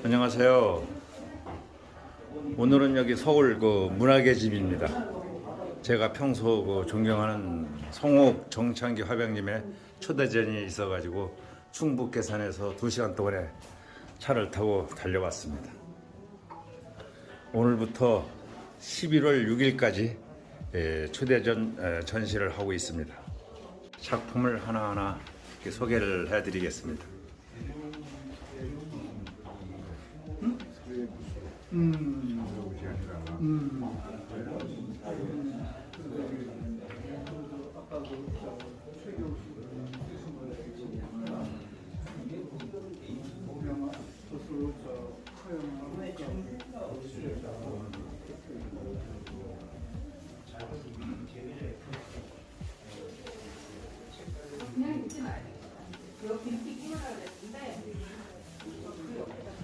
안녕하세요. 오늘은 여기 서울 문학의 집입니다. 제가 평소 존경하는 성옥 정창기 화백님의 초대전이 있어가지고 충북 계산에서 2시간 동안에 차를 타고 달려왔습니다. 오늘부터 11월 6일까지 초대전 전시를 하고 있습니다. 작품을 하나하나 이렇게 소개를 해드리겠습니다. 그냥 있지 말고 그거 빈티 끼우라 그랬는데 그 옆에다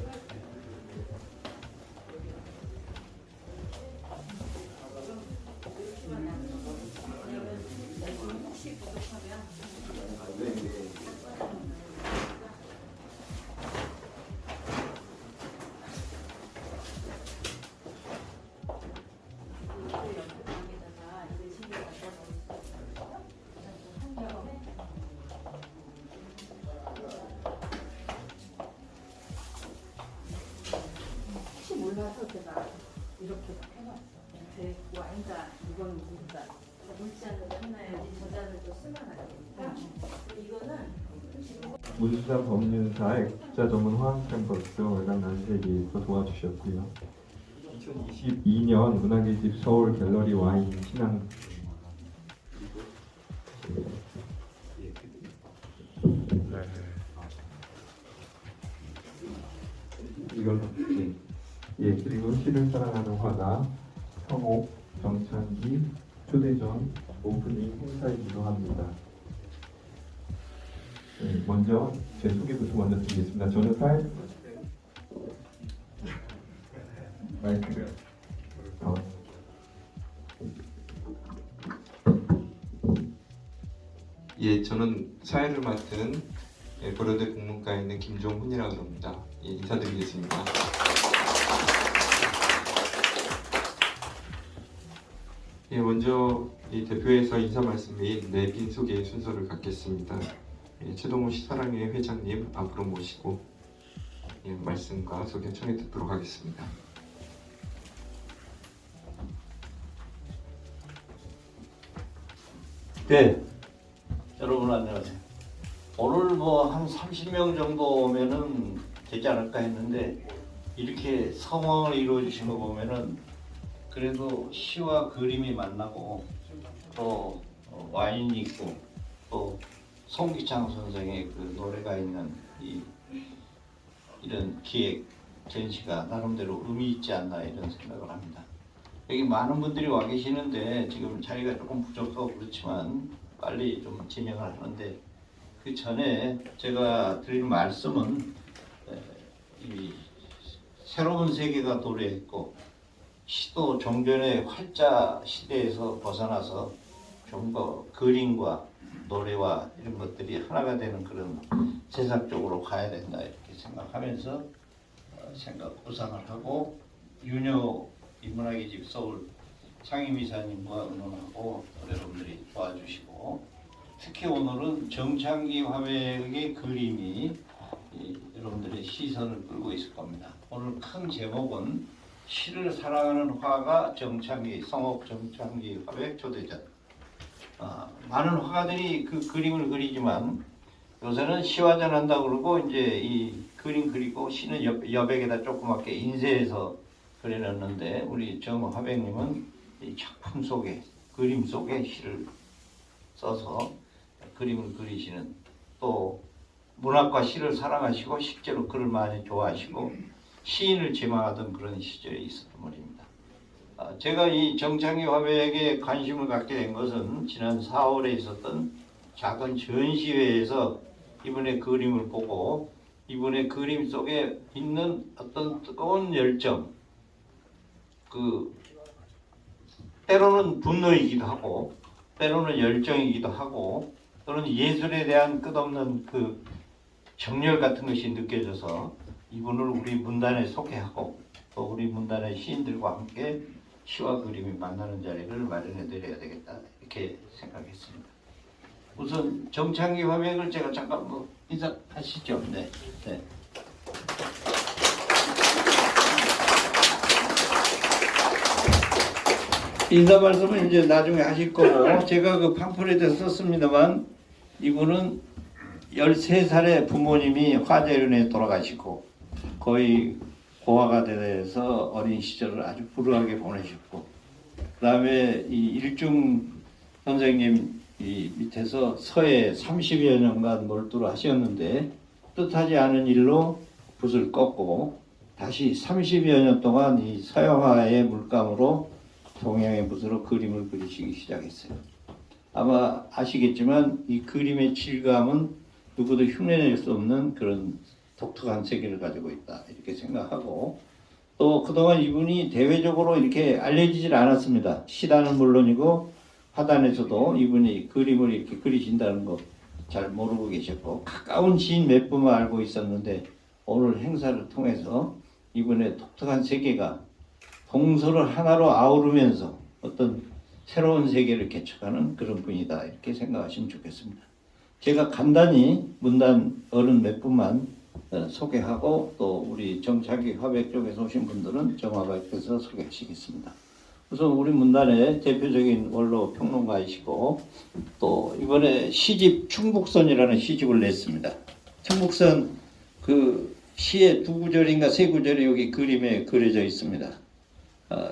혹시 부족하면 혹시 몰라서 제가 이렇게 해놨어. 제 와인잔, 이건 물잔. 물잔으로 해놔야지 저잔을 또 쓰면 안 되니까. 이거는 문수사 법륜사의 국자 전문 화학 캠퍼스 월간 난세기에서 도와주셨고요. 2022년 문학의 집 서울 갤러리 와인 신앙 이걸로 그리고 시를 사랑하는 화가 성옥 정창기 초대전 오프닝 행사이기도 합니다. 먼저 제 소개부터 먼저 드리겠습니다. 저는 마이크를 저는 사회를 맡은 고려대 국문과에 있는 김종훈이라고 합니다. 인사드리겠습니다. 먼저 대표에서 인사 말씀 및 내빈 소개 순서를 갖겠습니다. 최동호 시사랑회 회장님 앞으로 모시고 말씀과 소개 청해 듣도록 하겠습니다. 네, 여러분 안녕하세요. 오늘 한 30명 정도 오면은 되지 않을까 했는데 이렇게 성황을 이루어 주신 거 보면은 그래도 시와 그림이 만나고 또 와인이 있고 또 송기창 선생의 그 노래가 있는 이런 기획 전시가 나름대로 의미 있지 않나 이런 생각을 합니다. 여기 많은 분들이 와 계시는데 지금 자리가 조금 부족하고 그렇지만 빨리 좀 진행을 하는데 그 전에 제가 드릴 말씀은 이 새로운 세계가 도래했고 시도 종전의 활자 시대에서 벗어나서 좀 더 그림과 노래와 이런 것들이 하나가 되는 그런 세상 쪽으로 가야 된다 이렇게 생각하면서 구상을 하고 윤여 인문학의 집 서울 상임이사님과 의논하고 여러분들이 도와주시고 특히 오늘은 정창기 화백의 그림이 여러분들의 시선을 끌고 있을 겁니다. 오늘 큰 제목은 시를 사랑하는 화가 정창기, 성옥 정창기 화백 초대전. 많은 화가들이 그 그림을 그리지만 요새는 시화전 한다고 그러고 이제 이 그림 그리고 시는 여백에다 조그맣게 인쇄해서 그려놨는데 우리 정화백님은 이 작품 속에 그림 속에 시를 써서 그림을 그리시는 또 문학과 시를 사랑하시고 실제로 글을 많이 좋아하시고 시인을 지망하던 그런 시절이 있었던 말입니다. 제가 이 정창기 화백에 관심을 갖게 된 것은 지난 4월에 있었던 작은 전시회에서 이분의 그림을 보고 이분의 그림 속에 있는 어떤 뜨거운 열정, 때로는 분노이기도 하고 때로는 열정이기도 하고 또는 예술에 대한 끝없는 그 정열 같은 것이 느껴져서 이분을 우리 문단에 소개하고 또 우리 문단의 시인들과 함께 시와 그림이 만나는 자리를 마련해 드려야 되겠다 이렇게 생각했습니다. 우선 정창기 화백을 제가 잠깐 뭐 인사하시죠. 네. 네. 인사 말씀은 이제 나중에 하실 거고 제가 그 팜플렛에 썼습니다만 이분은 13살에 부모님이 화재로 돌아가시고 거의 고아가 돼서 어린 시절을 아주 불우하게 보내셨고 그 다음에 이 일중 선생님 이 밑에서 서예 30여 년간 몰두를 하셨는데 뜻하지 않은 일로 붓을 꺾고 다시 30여 년 동안 이 서양화의 물감으로 동양의 붓으로 그림을 그리시기 시작했어요. 아마 아시겠지만 이 그림의 질감은 누구도 흉내낼 수 없는 그런 독특한 세계를 가지고 있다 이렇게 생각하고 또 그동안 이분이 대외적으로 이렇게 알려지질 않았습니다. 시단은 물론이고 화단에서도 이분이 그림을 이렇게 그리신다는 거 잘 모르고 계셨고 가까운 지인 몇 분만 알고 있었는데 오늘 행사를 통해서 이분의 독특한 세계가 동서를 하나로 아우르면서 어떤 새로운 세계를 개척하는 그런 분이다 이렇게 생각하시면 좋겠습니다. 제가 간단히 문단 어른 몇 분만 소개하고 또 우리 정창기 화백 쪽에서 오신 분들은 정화백에서 소개하시겠습니다. 우선 우리 문단의 대표적인 원로 평론가이시고 또 이번에 시집 충북선이라는 시집을 냈습니다. 충북선 그 시의 두 구절인가 세 구절이 여기 그림에 그려져 있습니다.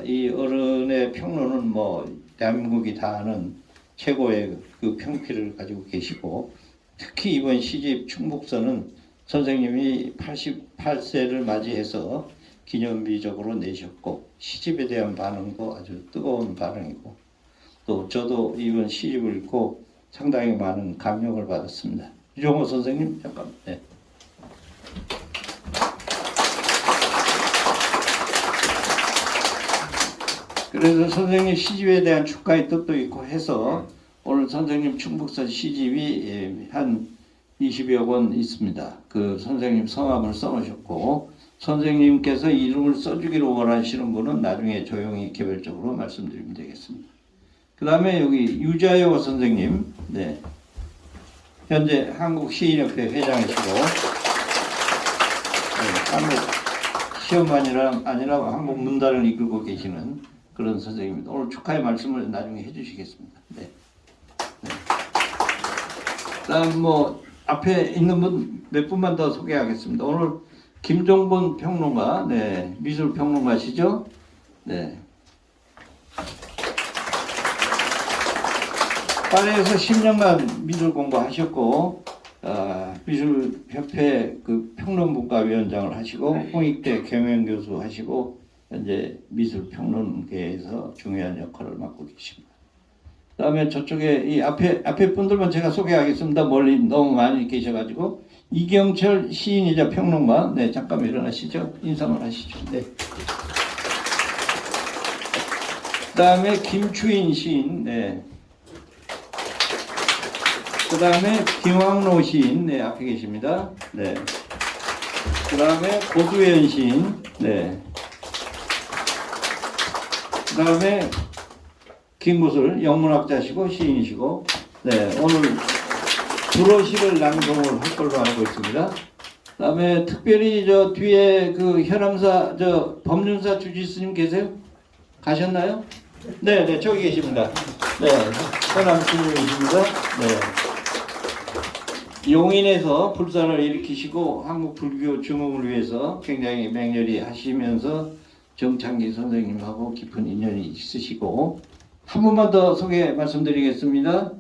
이 어른의 평론은 뭐 대한민국이 다 아는 최고의 그 평필을 가지고 계시고 특히 이번 시집 충북선은 선생님이 88세를 맞이해서 기념비적으로 내셨고 시집에 대한 반응도 아주 뜨거운 반응이고 또 저도 이번 시집을 읽고 상당히 많은 감명을 받았습니다. 유종호 선생님 잠깐. 네. 그래서 선생님 시집에 대한 축하의 뜻도 있고 해서 오늘 선생님 충북선 시집이 한 20여 권 있습니다. 그 선생님 성함을 써놓으셨고 선생님께서 이름을 써주기를 원하시는 분은 나중에 조용히 개별적으로 말씀드리면 되겠습니다. 그 다음에 여기 유자여 선생님, 네. 현재 한국시인협회 회장이시고 네, 한국 시험만이 아니라 한국 문단을 이끌고 계시는 그런 선생님입니다. 오늘 축하의 말씀을 나중에 해주시겠습니다. 네. 네. 그다음 뭐 앞에 있는 분 몇 분만 더 소개하겠습니다. 오늘 김종본 평론가, 네, 미술 평론가시죠? 네. 파리에서 10년간 미술 공부하셨고, 미술협회 그 평론분과위원장을 하시고, 홍익대 경영교수 하시고, 현재 미술평론계에서 중요한 역할을 맡고 계십니다. 그 다음에 저쪽에 이 앞에 분들만 제가 소개하겠습니다. 멀리 너무 많이 계셔가지고 이경철 시인이자 평론가, 네 잠깐 일어나시죠. 인사만 하시죠. 네. 그 다음에 김추인 시인, 네. 그 다음에 김황로 시인, 네 앞에 계십니다. 네. 그 다음에 고두현 시인, 네. 그 다음에 김구슬 영문학자시고 시인이시고 네 오늘 불어시를 낭송을 할 걸로 알고 있습니다. 그다음에 특별히 저 뒤에 그 현암사 저 법륜사 주지스님 계세요? 가셨나요? 네 저기 계십니다. 네 현암 스님이십니다. 네 용인에서 불사를 일으키시고 한국 불교 증흥을 위해서 굉장히 맹렬히 하시면서 정창기 선생님하고 깊은 인연이 있으시고 한 분만 더 소개 말씀드리겠습니다.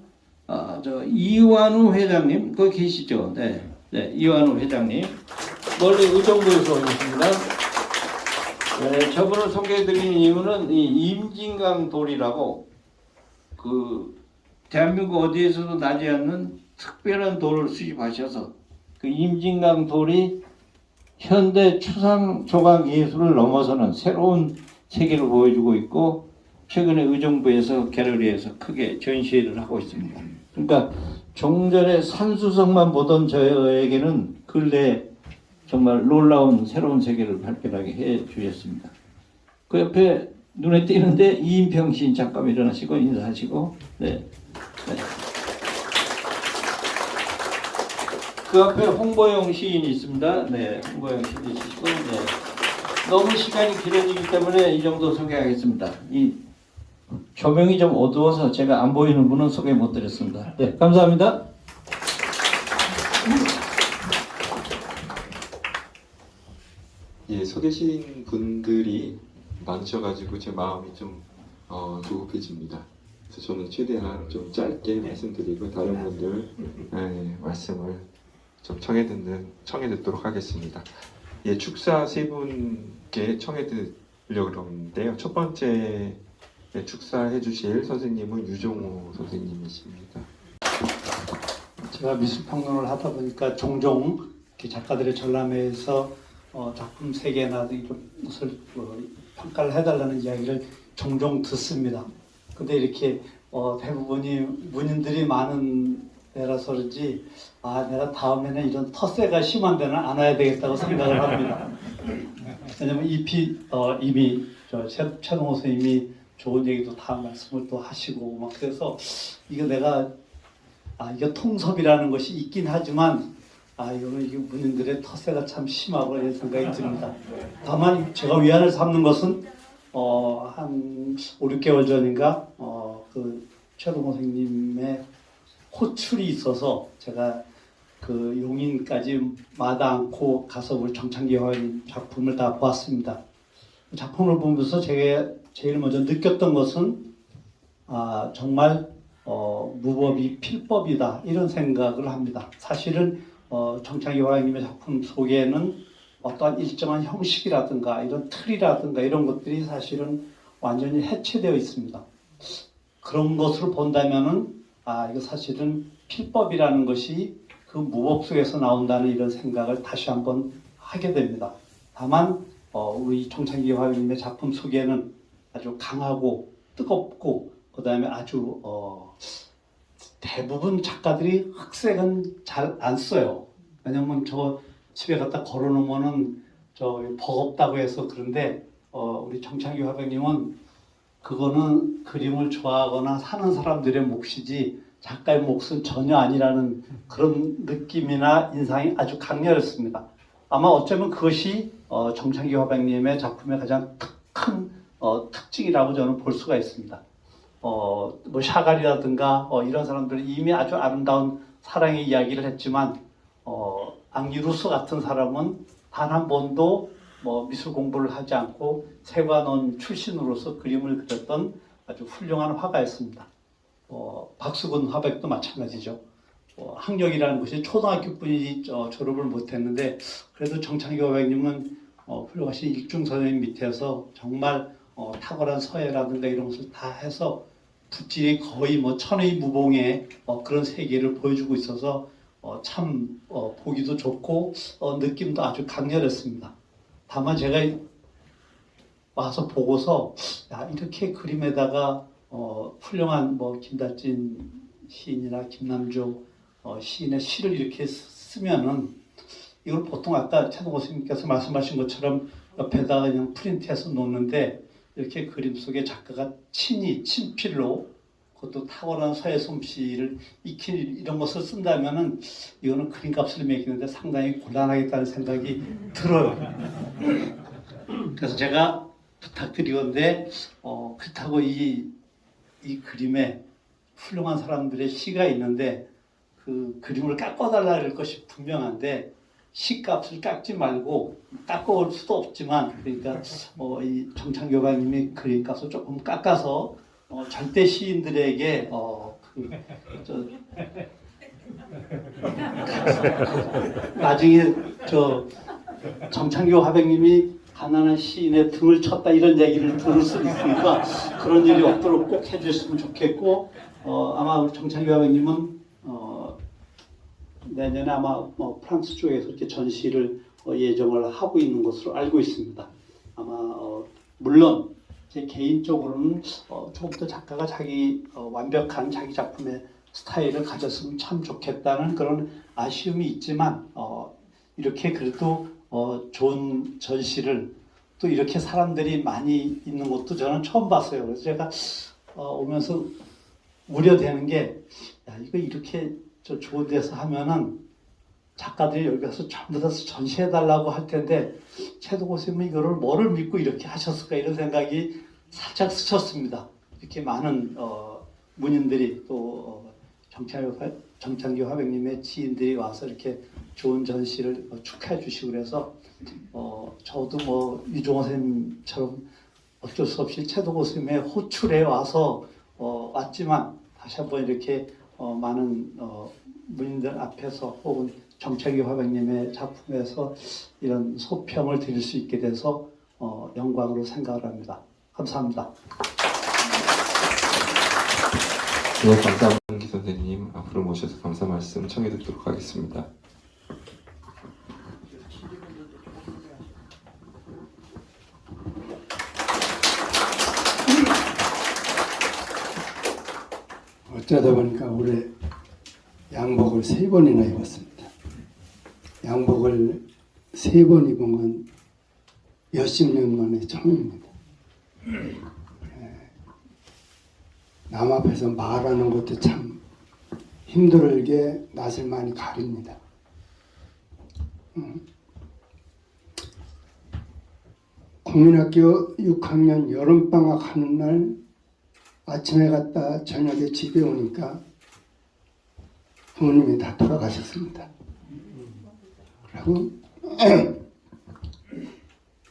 저 이완우 회장님 거기 계시죠? 네, 이완우 회장님 멀리 의정부에서 오셨습니다. 네, 저분을 소개해드리는 이유는 이 임진강 돌이라고 그 대한민국 어디에서도 나지 않는 특별한 돌을 수집하셔서 그 임진강 돌이 현대 추상 조각 예술을 넘어서는 새로운 세계를 보여주고 있고 최근에 의정부에서 갤러리에서 크게 전시회를 하고 있습니다. 그러니까 종전에 산수성만 보던 저에게는 근래 정말 놀라운 새로운 세계를 발견하게 해 주셨습니다. 그 옆에 눈에 띄는데 이인평 시인 잠깐 일어나시고 인사하시고 네. 네. 그 앞에 홍보영 시인이 있습니다. 네, 홍보영 시인이 있으시고 네. 너무 시간이 길어지기 때문에 이 정도 소개하겠습니다. 이 조명이 좀 어두워서 제가 안 보이는 분은 소개 못 드렸습니다. 네, 감사합니다. 예, 서 계신 분들이 많으셔가지고 제 마음이 좀 조급해집니다. 그래서 저는 최대한 좀 짧게 말씀드리고 다른 분들 말씀을 좀 청해 듣도록 하겠습니다. 예, 축사 세 분께 청해 드리려고 그러는데요. 첫 번째 축사해 주실 선생님은 유종호 선생님이십니다. 제가 미술평론을 하다 보니까 종종 이렇게 작가들의 전람회에서 작품 세계나 이것을 평가를 해달라는 이야기를 종종 듣습니다. 근데 이렇게 대부분이 문인들이 많은 데라서 그런지 내가 다음에는 이런 텃세가 심한 데는 안 와야 되겠다고 생각을 합니다. 왜냐면 이미 최동호 선생님이 좋은 얘기도 다 말씀을 또 하시고 막 그래서 이거 내가 이게 통섭이라는 것이 있긴 하지만 이거는 이게 문인들의 텃세가 참 심하고 이런 생각이 듭니다. 다만 제가 위안을 삼는 것은 한 5, 6개월 전인가 그 최동호 선생님의 호출이 있어서 제가 그 용인까지 마다 않고 가서 우리 정창기 화인 작품을 다 보았습니다. 작품을 보면서 제가 제일 먼저 느꼈던 것은 정말 무법이 필법이다 이런 생각을 합니다. 사실은 정창기 화인님의 작품 속에는 어떠한 일정한 형식이라든가 이런 틀이라든가 이런 것들이 사실은 완전히 해체되어 있습니다. 그런 것으로 본다면은 이거 사실은 필법이라는 것이 그 무법 속에서 나온다는 이런 생각을 다시 한번 하게 됩니다. 다만 우리 정창기 화인님의 작품 속에는 아주 강하고 뜨겁고 그 다음에 아주 대부분 작가들이 흑색은 잘 안 써요. 왜냐면 저 집에 갖다 걸어놓으면은 버겁다고 해서 그런데 우리 정창기 화백님은 그거는 그림을 좋아하거나 사는 사람들의 몫이지 작가의 몫은 전혀 아니라는 그런 느낌이나 인상이 아주 강렬했습니다. 아마 어쩌면 그것이 정창기 화백님의 작품의 가장 큰 특징이라고 저는 볼 수가 있습니다. 뭐 샤갈이라든가 이런 사람들은 이미 아주 아름다운 사랑의 이야기를 했지만 앙리루스 같은 사람은 단 한 번도 미술 공부를 하지 않고 세관원 출신으로서 그림을 그렸던 아주 훌륭한 화가였습니다. 박수근 화백도 마찬가지죠. 학력이라는 것이 초등학교뿐이 졸업을 못했는데 그래도 정창기 화백님은 훌륭하신 일중 선생님 밑에서 정말 탁월한 서예라든가 이런 것을 다 해서 붓질이 거의 천의 무봉의 그런 세계를 보여주고 있어서 참 보기도 좋고 느낌도 아주 강렬했습니다. 다만 제가 와서 보고서 이렇게 그림에다가 훌륭한 김달진 시인이나 김남조 시인의 시를 이렇게 쓰면은 이걸 보통 아까 최동호 선생님께서 말씀하신 것처럼 옆에다가 그냥 프린트해서 놓는데 이렇게 그림 속에 작가가 친필로 그것도 탁월한 서예 솜씨를 익힌 이런 것을 쓴다면은 이거는 그림값을 매기는데 상당히 곤란하겠다는 생각이 들어요. 그래서 제가 부탁드리건데 그렇다고 이 그림에 훌륭한 사람들의 시가 있는데 그 그림을 깎아달라 할 것이 분명한데 시값을 깎지 말고 깎아올 수도 없지만 그러니까 이 정창기 교관님이 그림값을 조금 깎아서 절대 시인들에게 나중에 정창교 화백님이 가난한 시인의 등을 쳤다 이런 얘기를 들을 수 있으니까 그런 일이 없도록 꼭 해주셨으면 좋겠고 아마 우리 정창교 화백님은 내년에 아마 프랑스 쪽에서 이렇게 전시를 예정을 하고 있는 것으로 알고 있습니다. 아마 물론 제 개인적으로는 조금 더 작가가 자기 완벽한 자기 작품의 스타일을 가졌으면 참 좋겠다는 그런 아쉬움이 있지만 이렇게 그래도 좋은 전시를 또 이렇게 사람들이 많이 있는 것도 저는 처음 봤어요. 그래서 제가 오면서 우려되는 게, 야, 이거 이렇게 저 좋은 데서 하면은 작가들이 여기 가서 전부 다 전시해달라고 할 텐데, 최동호 선생님이 이거를 뭐를 믿고 이렇게 하셨을까 이런 생각이 살짝 스쳤습니다. 이렇게 많은 문인들이 또 정창규 화백님의 지인들이 와서 이렇게 좋은 전시를 축하해 주시고 그래서 저도 뭐 유종호 선생님처럼 어쩔 수 없이 최동호 선생님의 호출에 와서 왔지만 다시 한번 이렇게 많은 문인들 앞에서 혹은 정창규 화백님의 작품에서 이런 소평을 드릴 수 있게 돼서 영광으로 생각을 합니다. 감사합니다. 네, 감사합니다. 기 선생님 앞으로 모셔서 감사 말씀 청해 듣도록 하겠습니다. 어쩌다 보니까 올해 양복을 3번이나 입었습니다. 양복을 3번 입은 건 몇십 년 만에 처음입니다. 남 앞에서 말하는 것도 참 힘들게 낯을 많이 가립니다. 국민학교 6학년 여름방학 하는 날 아침에 갔다 저녁에 집에 오니까 부모님이 다 돌아가셨습니다. 그리고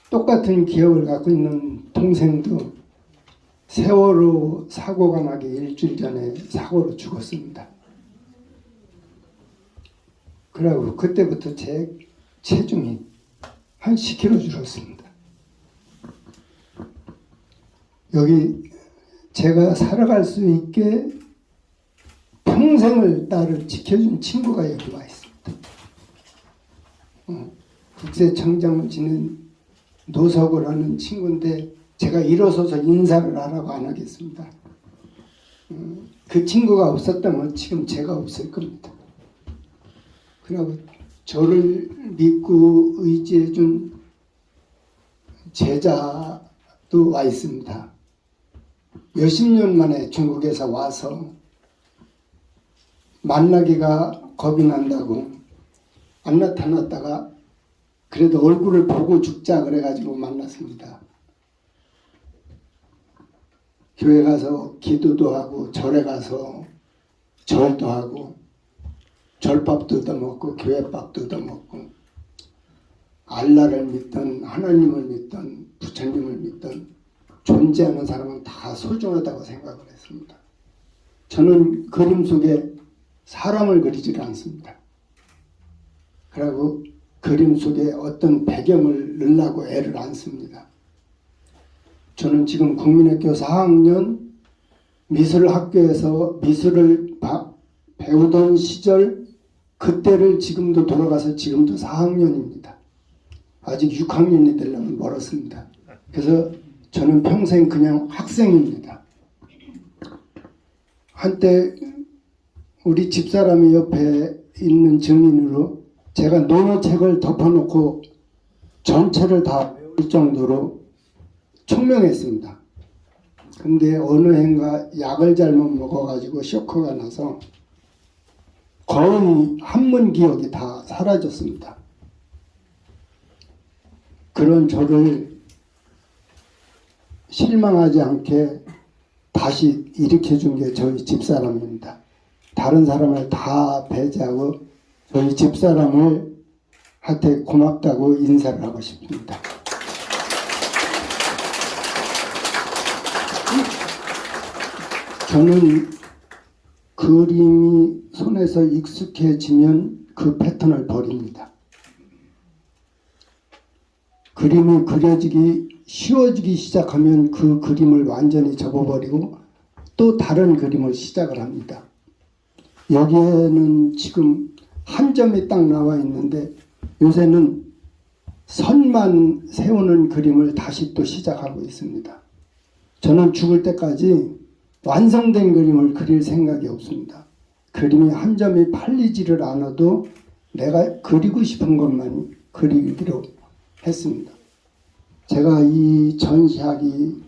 똑같은 기억을 갖고 있는 동생도 세월호 사고가 나기 일주일 전에 사고로 죽었습니다. 그리고 그때부터 제 체중이 한 10kg 줄었습니다. 여기 제가 살아갈 수 있게 평생을 나를 지켜준 친구가 여기 와 있습니다. 국세청장을 지낸 노석우라는 친구인데 제가 일어서서 인사를 하라고 안 하겠습니다. 그 친구가 없었다면 지금 제가 없을 겁니다. 그리고 저를 믿고 의지해준 제자도 와 있습니다. 몇십 년 만에 중국에서 와서 만나기가 겁이 난다고 안 나타났다가 그래도 얼굴을 보고 죽자 그래가지고 만났습니다. 교회 가서 기도도 하고 절에 가서 절도 하고 절밥도 얻어먹고 교회밥도 얻어먹고 알라를 믿던 하나님을 믿던 부처님을 믿던 존재하는 사람은 다 소중하다고 생각을 했습니다. 저는 그림 속에 사람을 그리질 않습니다. 그리고 그림 속에 어떤 배경을 넣으려고 애를 안 씁니다. 저는 지금 국민학교 4학년 미술학교에서 미술을 배우던 시절 그때를 지금도 돌아가서 지금도 4학년입니다. 아직 6학년이 되려면 멀었습니다. 그래서 저는 평생 그냥 학생입니다. 한때 우리 집사람이 옆에 있는 증인으로 제가 논어책을 덮어놓고 전체를 다 외울 정도로 총명했습니다. 근데 어느 해인가 약을 잘못 먹어가지고 쇼크가 나서 거의 한문 기억이 다 사라졌습니다. 그런 저를 실망하지 않게 다시 일으켜준 게 저희 집사람입니다. 다른 사람을 다 배제하고 저희 집사람을 한테 고맙다고 인사를 하고 싶습니다. 저는 그림이 손에서 익숙해지면 그 패턴을 버립니다. 그림이 그려지기 쉬워지기 시작하면 그 그림을 완전히 접어버리고 또 다른 그림을 시작을 합니다. 여기에는 지금 한 점이 딱 나와 있는데 요새는 선만 세우는 그림을 다시 또 시작하고 있습니다. 저는 죽을 때까지 완성된 그림을 그릴 생각이 없습니다. 그림이 한 점이 팔리지를 않아도 내가 그리고 싶은 것만 그리기로 했습니다. 제가 이 전시하기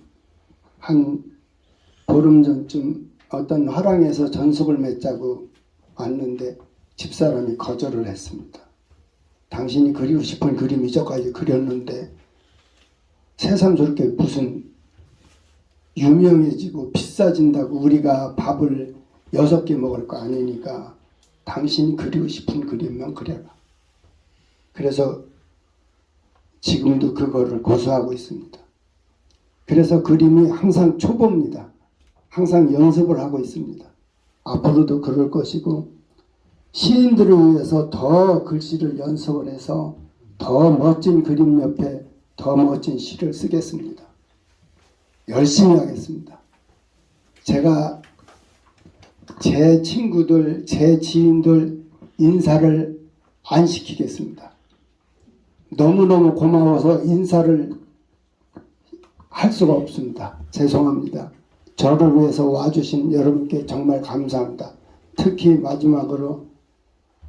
한 보름 전쯤 어떤 화랑에서 전속을 맺자고 왔는데 집사람이 거절을 했습니다. 당신이 그리고 싶은 그림 이전까지 그렸는데 새삼 저렇게 무슨 유명해지고 비싸진다고 우리가 밥을 6개 먹을 거 아니니까 당신이 그리고 싶은 그림만 그려라. 그래서 지금도 그거를 고수하고 있습니다. 그래서 그림이 항상 초보입니다. 항상 연습을 하고 있습니다. 앞으로도 그럴 것이고 시인들을 위해서 더 글씨를 연습을 해서 더 멋진 그림 옆에 더 멋진 시를 쓰겠습니다. 열심히 하겠습니다. 제가 제 친구들, 제 지인들 인사를 안 시키겠습니다. 너무너무 고마워서 인사를 할 수가 없습니다. 죄송합니다. 저를 위해서 와주신 여러분께 정말 감사합니다. 특히 마지막으로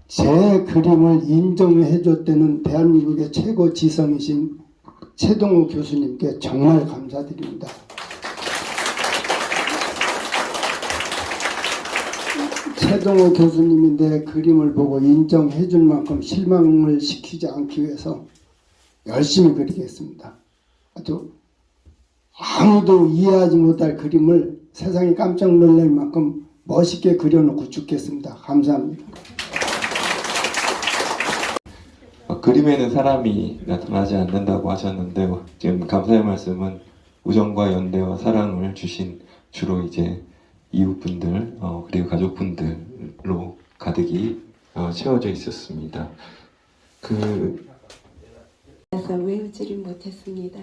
제 그림을 인정해 줬다는 대한민국의 최고 지성이신 최동호 교수님께 정말 감사드립니다. 최동호 교수님이 내 그림을 보고 인정해 줄 만큼 실망을 시키지 않기 위해서 열심히 그리겠습니다. 아주 아무도 이해하지 못할 그림을 세상이 깜짝 놀랄 만큼 멋있게 그려놓고 죽겠습니다. 감사합니다. 그림에는 사람이 나타나지 않는다고 하셨는데 지금 감사의 말씀은 우정과 연대와 사랑을 주신 주로 이제 이웃분들 그리고 가족분들로 가득히 채워져 있었습니다. 그래서 외우지를 못했습니다.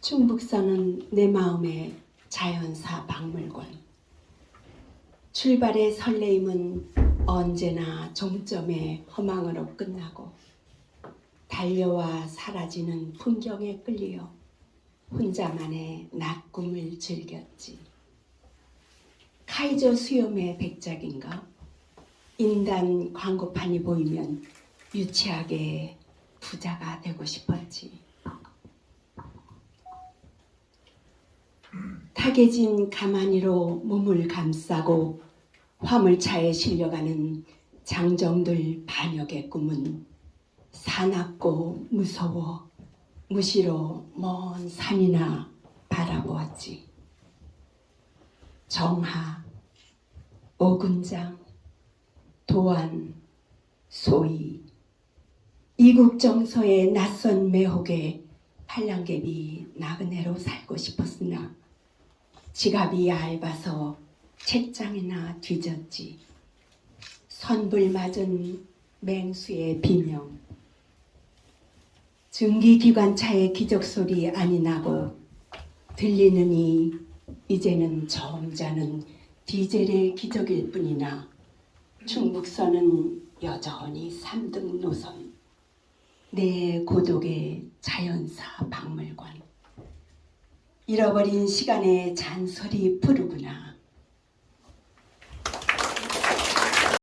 충북선은 내 마음의 자연사 박물관. 출발의 설레임은 언제나 종점의 허망으로 끝나고 달려와 사라지는 풍경에 끌려 혼자만의 낮 꿈을 즐겼지. 카이저 수염의 백작인가? 인단 광고판이 보이면 유치하게 부자가 되고 싶었지. 타개진 가마니로 몸을 감싸고 화물차에 실려가는 장정들 반역의 꿈은 사납고 무서워 무시로 먼 산이나 바라보았지. 정하, 오군장, 도안, 소위 이국정서의 낯선 매혹에 팔랑개비 나그네로 살고 싶었으나 지갑이 얇아서 책장이나 뒤졌지. 선불 맞은 맹수의 비명. 증기기관차의 기적소리 아니 나고 들리느니 이제는 점잖은 디젤의 기적일 뿐이나 충북선은 여전히 3등 노선. 내 고독의 자연사 박물관. 잃어버린 시간의 잔소리 부르구나.